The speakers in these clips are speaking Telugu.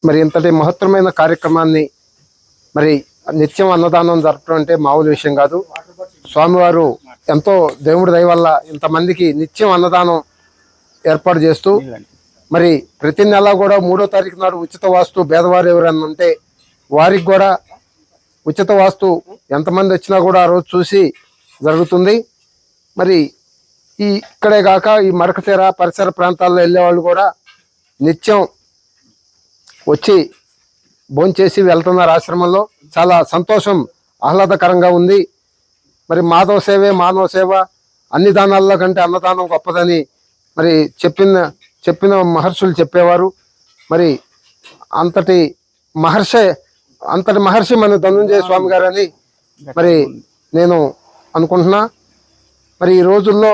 మరి ఇంతటి మహత్తరమైన కార్యక్రమాన్ని మరి నిత్యం అన్నదానం జరపడం అంటే మామూలు విషయం కాదు. స్వామివారు ఎంతో దేవుడి దయ వల్ల ఇంతమందికి నిత్యం అన్నదానం ఏర్పాటు చేస్తూ మరి ప్రతి నెల కూడా 3వ తారీఖు నాడు ఉచిత వాస్తు పేదవారు ఎవరన్నా ఉంటే వారికి కూడా ఉచిత వాస్తు ఎంతమంది వచ్చినా కూడా ఆ రోజు చూసి జరుగుతుంది. మరి ఇక్కడే కాక ఈ మడకతీర పరిసర ప్రాంతాల్లో వెళ్ళే వాళ్ళు కూడా నిత్యం వచ్చి భోంచేసి వెళ్తున్నారు ఆశ్రమంలో. చాలా సంతోషం, ఆహ్లాదకరంగా ఉంది. మరి మాధవ సేవే మానవ సేవ, అన్ని దానాల్లో కంటే అన్నదానం గొప్పదని మరి చెప్పిన మహర్షులు చెప్పేవారు. మరి అంతటి మహర్షి మన ధనుంజయ స్వామి గారని మరి నేను అనుకుంటున్నా. మరి ఈ రోజుల్లో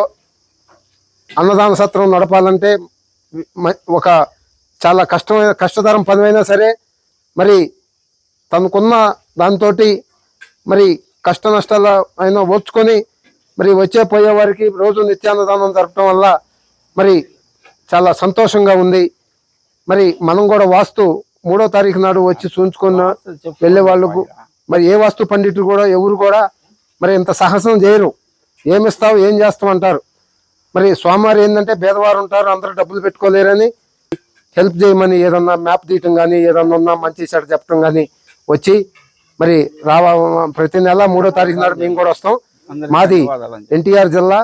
అన్నదాన సత్రం నడపాలంటే ఒక చాలా కష్టతరం పదమైనా సరే మరి తనకున్న దాంతో మరి కష్ట నష్టాలు అయినా ఓర్చుకొని మరి పోయే వారికి రోజు నిత్యాన్నదానం జరపడం వల్ల మరి చాలా సంతోషంగా ఉంది. మరి మనం కూడా వాస్తు 3వ తారీఖు నాడు వచ్చి చూంచుకున్న వెళ్ళే వాళ్ళకు మరి ఏ వాస్తు పండితులు కూడా ఎవరు కూడా మరి ఇంత సాహసం చేయరు. ఏమిస్తావు ఏం చేస్తావు అంటారు. మరి స్వామివారు ఏంటంటే పేదవారు ఉంటారు, అందరూ డబ్బులు పెట్టుకోలేరని హెల్ప్ చేయమని ఏదన్నా మ్యాప్ తీయటం కానీ ఏదన్నా ఉన్నా మంచి చెడు చెప్పడం కానీ వచ్చి మరి ప్రతి నెల 3వ తారీఖు నాడు మేము కూడా వస్తాం. మాది ఎన్టీఆర్ జిల్లా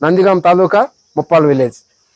నందిగాం తాలూకా ముప్పాల్ విలేజ్.